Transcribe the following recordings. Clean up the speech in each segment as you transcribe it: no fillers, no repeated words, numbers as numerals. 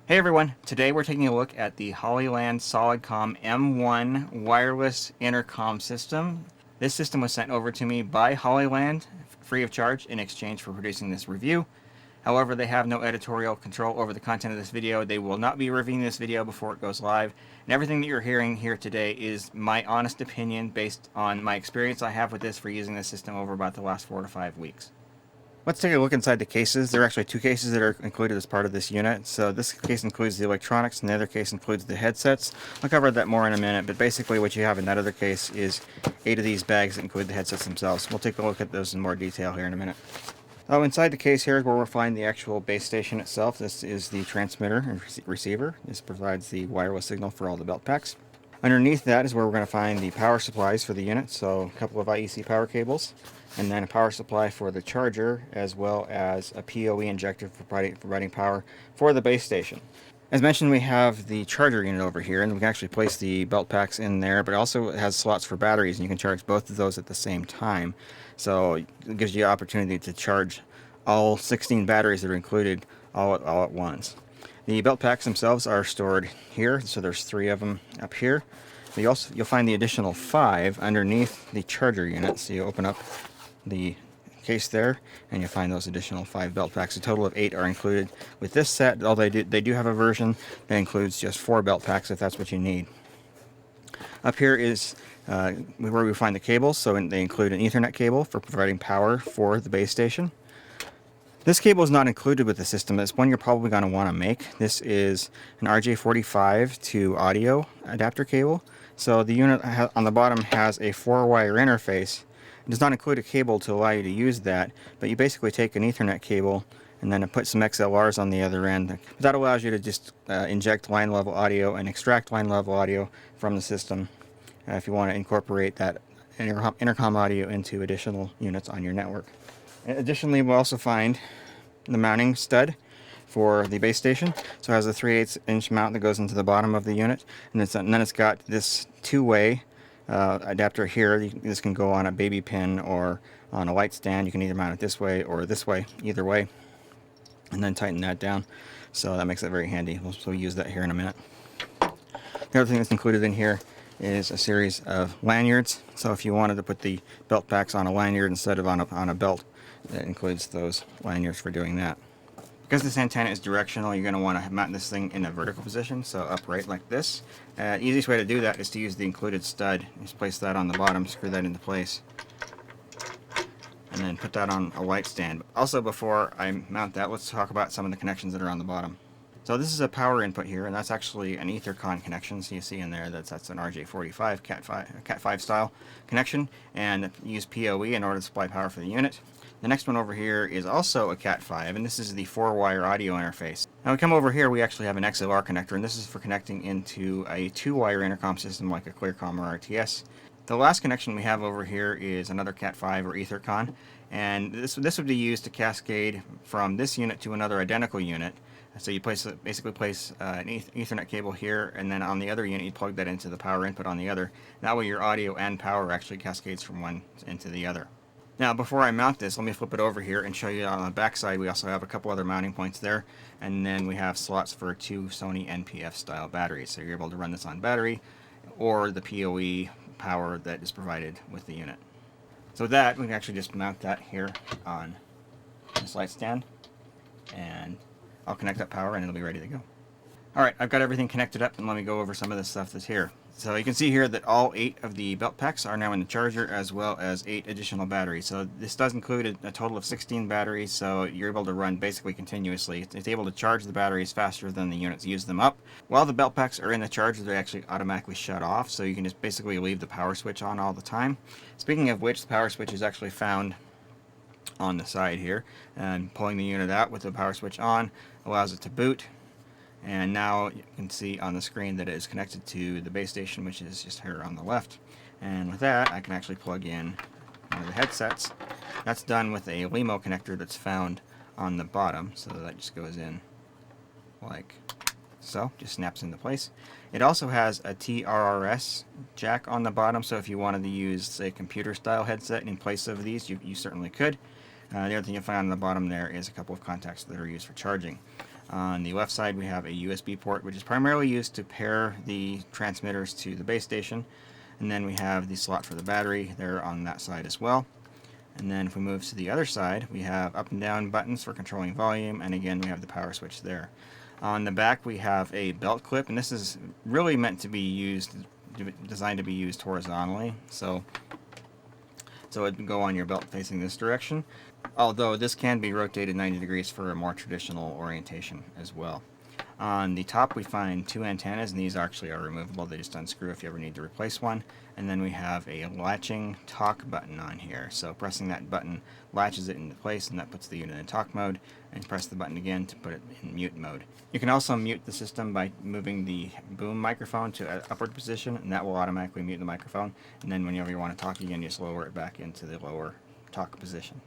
Hey everyone, today we're taking a look at the Hollyland Solidcom M1 wireless intercom system. This system was sent over to me by Hollyland free of charge in exchange for producing this review. However, they have no editorial control over the content of this video. They will not be reviewing this video before it goes live. And everything that you're hearing here today is my honest opinion based on my experience I have with this for using this system over about the last 4 to 5 weeks. Let's take a look inside the cases. There are actually 2 cases that are included as part of this unit. So this case includes the electronics and the other case includes the headsets. I'll cover that more in a minute, but basically what you have in that other case is 8 of these bags that include the headsets themselves. We'll take a look at those in more detail here in a minute. Oh, inside the case here is where we'll find the actual base station itself. This is the transmitter and receiver. This provides the wireless signal for all the belt packs. Underneath that is where we're going to find the power supplies for the unit, so a couple of IEC power cables, and then a power supply for the charger, as well as a PoE injector for providing power for the base station. As mentioned, we have the charger unit over here, and we can actually place the belt packs in there, but it also has slots for batteries, and you can charge both of those at the same time. So it gives you the opportunity to charge all 16 batteries that are included all at once. The belt packs themselves are stored here, so there's 3 of them up here. You'll find the additional 5 underneath the charger unit. So you open up the case there, and you'll find those additional 5 belt packs. A total of 8 are included with this set. Although they do have a version that includes just 4 belt packs if that's what you need. Up here is where we find the cables. So they include an Ethernet cable for providing power for the base station. This cable is not included with the system. It's one you're probably going to want to make. This is an RJ45 to audio adapter cable. So the unit on the bottom has a 4-wire interface. It does not include a cable to allow you to use that, but you basically take an Ethernet cable and then put some XLRs on the other end. That allows you to just inject line level audio and extract line level audio from the system if you want to incorporate that intercom audio into additional units on your network. Additionally, we'll also find the mounting stud for the base station. So it has a 3/8 inch mount that goes into the bottom of the unit, and then it's got this 2-way adapter here. This can go on a baby pin or on a light stand. You can either mount it this way or this way, either way, and then tighten that down. So that makes it very handy. We'll use that here in a minute. The other thing that's included in here is a series of lanyards. So if you wanted to put the belt packs on a lanyard instead of on a belt, that includes those lanyards for doing that. Because this antenna is directional, you're going to want to mount this thing in a vertical position, so upright like this. Easiest way to do that is to use the included stud. Just place that on the bottom, screw that into place, and then put that on a light stand. Also, before I mount that, let's talk about some of the connections that are on the bottom. So this is a power input here, and that's actually an Intercom connection. So you see in there that's an RJ45 Cat5 style connection, and use PoE in order to supply power for the unit. The next one over here is also a Cat5, and this is the 4-wire audio interface. Now we come over here, we actually have an XLR connector, and this is for connecting into a 2-wire intercom system like a Clearcom or RTS. The last connection we have over here is another Cat5 or Ethercon, and this would be used to cascade from this unit to another identical unit. So you basically place an Ethernet cable here, and then on the other unit you plug that into the power input on the other. That way your audio and power actually cascades from one into the other. Now before I mount this, let me flip it over here and show you on the back side. We also have a couple other mounting points there, and then we have slots for 2 Sony NPF style batteries. So you're able to run this on battery or the PoE power that is provided with the unit. So with that, we can actually just mount that here on this light stand, and I'll connect that power and it'll be ready to go. Alright, I've got everything connected up, and let me go over some of the stuff that's here. So you can see here that all 8 of the belt packs are now in the charger, as well as 8 additional batteries. So this does include a total of 16 batteries, so you're able to run basically continuously. It's able to charge the batteries faster than the units use them up. While the belt packs are in the charger, they actually automatically shut off, so you can just basically leave the power switch on all the time. Speaking of which, the power switch is actually found on the side here, and pulling the unit out with the power switch on allows it to boot. And now you can see on the screen that it is connected to the base station, which is just here on the left. And with that, I can actually plug in one of the headsets. That's done with a LEMO connector that's found on the bottom, so that just goes in like so, just snaps into place. It also has a TRRS jack on the bottom, so if you wanted to use a computer style headset in place of these, you certainly could. The other thing you'll find on the bottom there is a couple of contacts that are used for charging. On the left side we have a USB port, which is primarily used to pair the transmitters to the base station. And then we have the slot for the battery there on that side as well. And then if we move to the other side, we have up and down buttons for controlling volume, and again we have the power switch there. On the back we have a belt clip, and this is really meant to be used, designed to be used horizontally, so it would go on your belt facing this direction, although this can be rotated 90 degrees for a more traditional orientation as well. On the top we find two antennas, and these actually are removable. They just unscrew if you ever need to replace one. And then we have a latching talk button on here. So pressing that button latches it into place, and that puts the unit in talk mode. And press the button again to put it in mute mode. You can also mute the system by moving the boom microphone to an upward position, and that will automatically mute the microphone. And then whenever you want to talk again, you just lower it back into the lower talk position.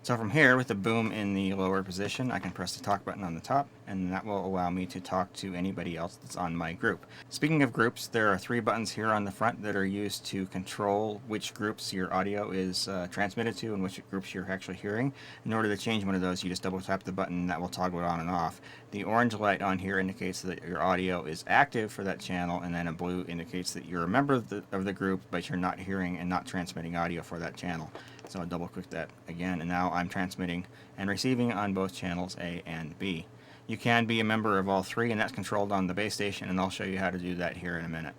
So from here, with the boom in the lower position, I can press the talk button on the top, and that will allow me to talk to anybody else that's on my group. Speaking of groups, there are 3 buttons here on the front that are used to control which groups your audio is transmitted to and which groups you're actually hearing. In order to change one of those, you just double tap the button and that will toggle it on and off. The orange light on here indicates that your audio is active for that channel, and then a blue indicates that you're a member of the group, but you're not hearing and not transmitting audio for that channel. So I'll double click that again, and now I'm transmitting and receiving on both channels A and B. You can be a member of all 3, and that's controlled on the base station, and I'll show you how to do that here in a minute.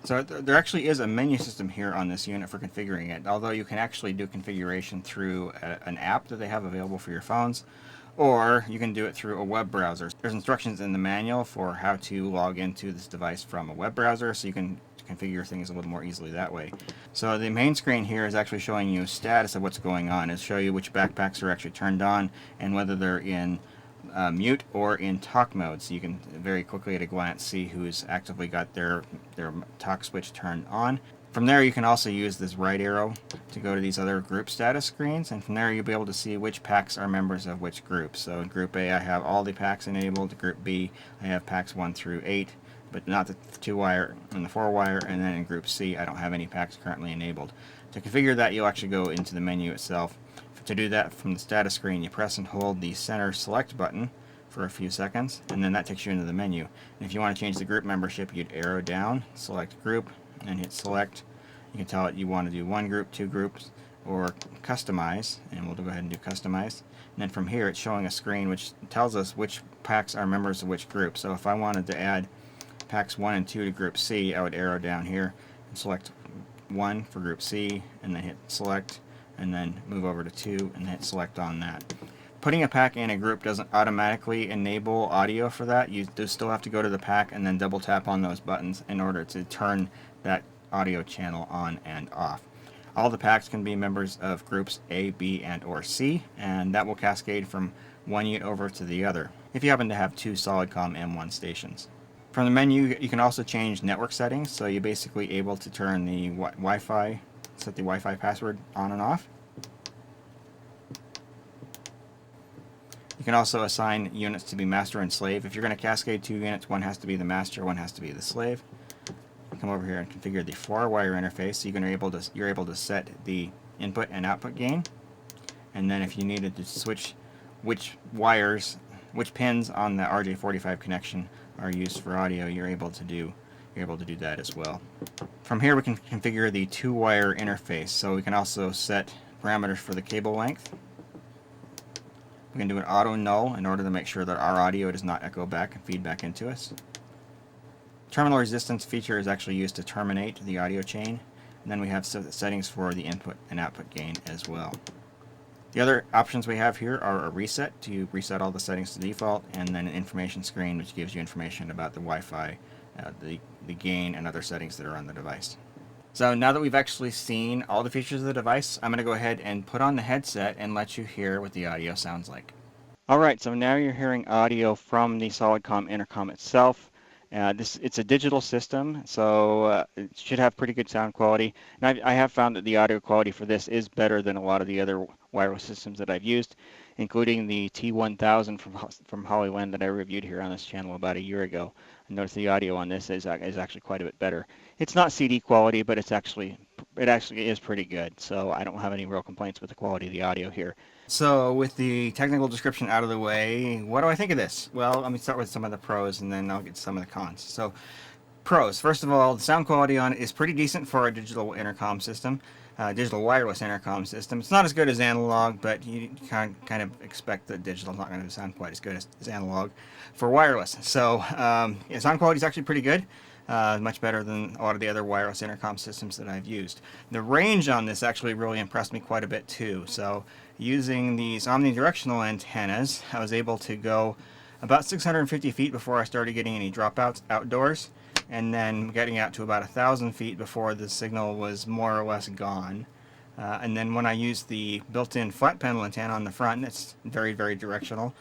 So there actually is a menu system here on this unit for configuring it, although you can actually do configuration through an app that they have available for your phones, or you can do it through a web browser. There's instructions in the manual for how to log into this device from a web browser, so you can configure things a little more easily that way. So the main screen here is actually showing you status of what's going on. It'll show you which backpacks are actually turned on and whether they're in mute or in talk mode, so you can very quickly at a glance see who's actively got their talk switch turned on. From there you can also use this right arrow to go to these other group status screens, and from there you'll be able to see which packs are members of which group. So in group A I have all the packs enabled, group B I have packs 1 through 8, but not the 2-wire and the 4-wire, and then in group C I don't have any packs currently enabled. To configure that, you'll actually go into the menu itself. To do that, from the status screen you press and hold the center select button for a few seconds, and then that takes you into the menu. And if you want to change the group membership, you'd arrow down, select group, and hit select. You can tell it you want to do 1 group, 2 groups, or customize, and we'll go ahead and do customize. And then from here it's showing a screen which tells us which packs are members of which group. So if I wanted to add packs 1 and 2 to group C, I would arrow down here and select 1 for group C, and then hit select, and then move over to 2 and hit select on that. Putting a pack in a group doesn't automatically enable audio for that. You do still have to go to the pack and then double tap on those buttons in order to turn that audio channel on and off. All the packs can be members of groups A, B, and or C, and that will cascade from one unit over to the other if you happen to have 2 Solidcom M1 stations. From the menu you can also change network settings, so you're basically able to turn the Wi-Fi, set the Wi-Fi password on and off. You can also assign units to be master and slave. If you're going to cascade 2 units, one has to be the master, one has to be the slave. Come over here and configure the 4-wire interface, so you're able to set the input and output gain. And then if you needed to switch which pins on the RJ45 connection are used for audio, you're able to do that as well. From here we can configure the 2-wire interface, so we can also set parameters for the cable length. We can do an auto null in order to make sure that our audio does not echo back and feed back into us. Terminal resistance feature is actually used to terminate the audio chain, and then we have settings for the input and output gain as well. The other options we have here are a reset to reset all the settings to default, and then an information screen which gives you information about the Wi-Fi, the gain, and other settings that are on the device. So now that we've actually seen all the features of the device, I'm going to go ahead and put on the headset and let you hear what the audio sounds like. Alright, so now you're hearing audio from the Solidcom intercom itself. It's a digital system, so it should have pretty good sound quality. And I have found that the audio quality for this is better than a lot of the other wireless systems that I've used, including the T1000 from Hollyland that I reviewed here on this channel about a year ago. I noticed the audio on this is actually quite a bit better. It's not CD quality, but it's actually it actually is pretty good. So I don't have any real complaints with the quality of the audio here. So with the technical description out of the way, what do I think of this? Well, let me start with some of the pros and then I'll get to some of the cons. So pros, first of all, the sound quality on it is pretty decent for a digital intercom system, digital wireless intercom system. It's not as good as analog, but you kind of expect that digital is not going to sound quite as good as analog for wireless. So yeah, sound quality is actually pretty good. Much better than a lot of the other wireless intercom systems that I've used. The range on this actually really impressed me quite a bit too. So using these omnidirectional antennas, I was able to go about 650 feet before I started getting any dropouts outdoors, and then getting out to about 1,000 feet before the signal was more or less gone. And then when I used the built-in flat panel antenna on the front, it's very, very directional.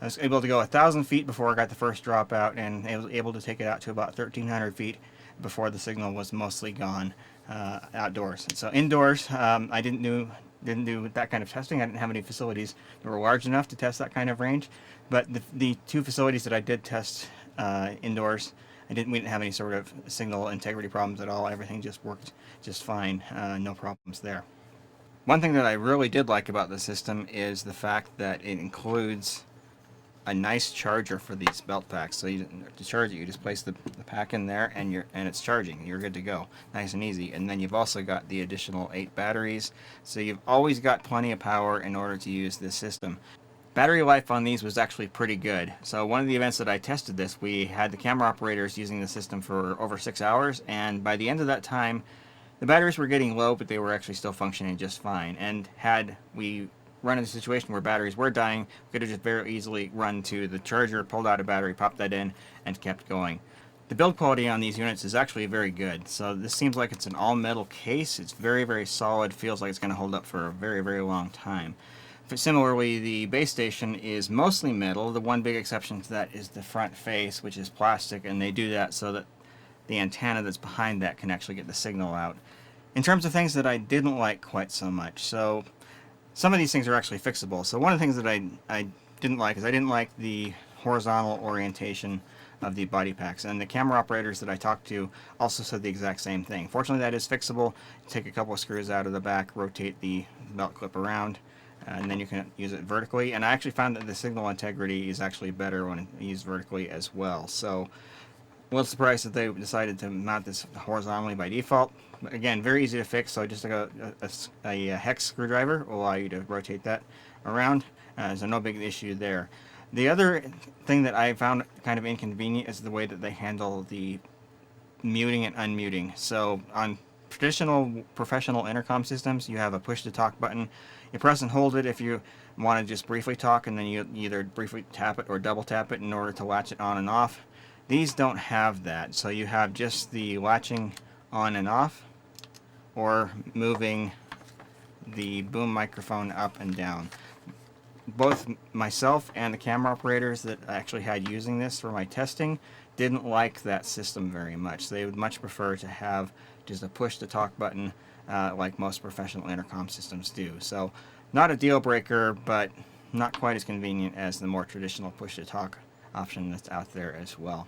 I was able to go 1,000 feet before I got the first dropout, and I was able to take it out to about 1,300 feet before the signal was mostly gone outdoors. And so indoors, I didn't do that kind of testing. I didn't have any facilities that were large enough to test that kind of range. But the two facilities that I did test indoors, we didn't have any sort of signal integrity problems at all. Everything just worked just fine. No problems there. One thing that I really did like about the system is the fact that it includes a nice charger for these belt packs. So to charge it, you just place the pack in there and it's charging. You're good to go. Nice and easy. And then you've also got the additional 8 batteries. So you've always got plenty of power in order to use this system. Battery life on these was actually pretty good. So one of the events that I tested this, we had the camera operators using the system for over 6 hours, and by the end of that time, the batteries were getting low, but they were actually still functioning just fine. And had we run into a situation where batteries were dying, we could have just very easily run to the charger, pulled out a battery, popped that in, and kept going. The build quality on these units is actually very good. So this seems like it's an all-metal case. It's very, very solid. Feels like it's going to hold up for a very, very long time. Similarly, the base station is mostly metal. The one big exception to that is the front face, which is plastic, and they do that so that the antenna that's behind that can actually get the signal out. In terms of things that I didn't like quite so much, so some of these things are actually fixable. So one of the things that I didn't like is I didn't like the horizontal orientation of the body packs, and the camera operators that I talked to also said the exact same thing. Fortunately, that is fixable. Take a couple of screws out of the back, rotate the belt clip around, and then you can use it vertically. And I actually found that the signal integrity is actually better when used vertically as well. So a little surprised that they decided to mount this horizontally by default. But again, very easy to fix. So just like a hex screwdriver will allow you to rotate that around. So no big issue there. The other thing that I found kind of inconvenient is the way that they handle the muting and unmuting. So on traditional professional intercom systems, you have a push to talk button. You press and hold it if you want to just briefly talk, and then you either briefly tap it or double tap it in order to latch it on and off. These don't have that, so you have just the latching on and off, or moving the boom microphone up and down. Both myself and the camera operators that I actually had using this for my testing didn't like that system very much. They would much prefer to have just a push to talk button like most professional intercom systems do. So not a deal breaker, but not quite as convenient as the more traditional push to talk option that's out there as well.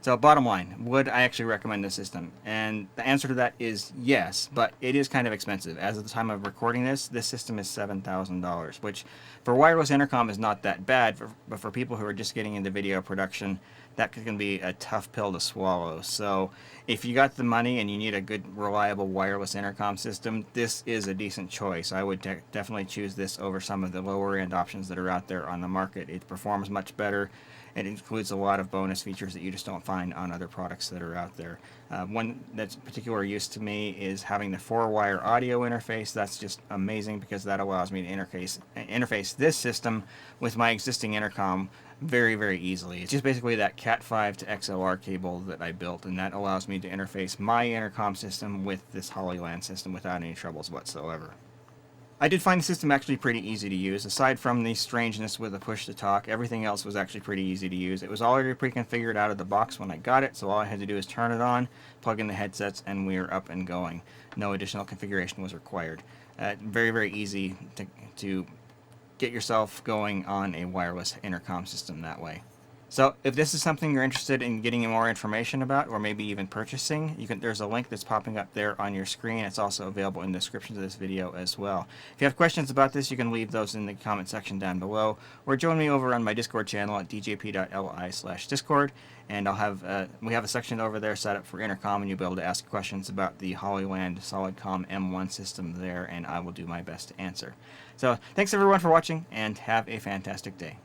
So bottom line, would I actually recommend this system? And the answer to that is yes, but it is kind of expensive. As of the time of recording this system is $7,000, which for wireless intercom is not that bad, but for people who are just getting into video production, that can be a tough pill to swallow. So if you got the money and you need a good, reliable wireless intercom system, this is a decent choice. I would definitely choose this over some of the lower end options that are out there on the market. It performs much better. It includes a lot of bonus features that you just don't find on other products that are out there. One that's particular use to me is having the 4-wire audio interface. That's just amazing because that allows me to interface this system with my existing intercom very, very easily. It's just basically that Cat5 to XLR cable that I built, and that allows me to interface my intercom system with this Hollyland system without any troubles whatsoever. I did find the system actually pretty easy to use. Aside from the strangeness with the push to talk, everything else was actually pretty easy to use. It was already pre-configured out of the box when I got it, so all I had to do is turn it on, plug in the headsets, and we were up and going. No additional configuration was required. Very, very easy to get yourself going on a wireless intercom system that way. So if this is something you're interested in getting more information about, or maybe even purchasing, there's a link that's popping up there on your screen. It's also available in the description of this video as well. If you have questions about this, you can leave those in the comment section down below, or join me over on my Discord channel at djp.li/discord, and we have a section over there set up for Intercom, and you'll be able to ask questions about the Hollyland Solidcom M1 system there, and I will do my best to answer. So thanks everyone for watching, and have a fantastic day.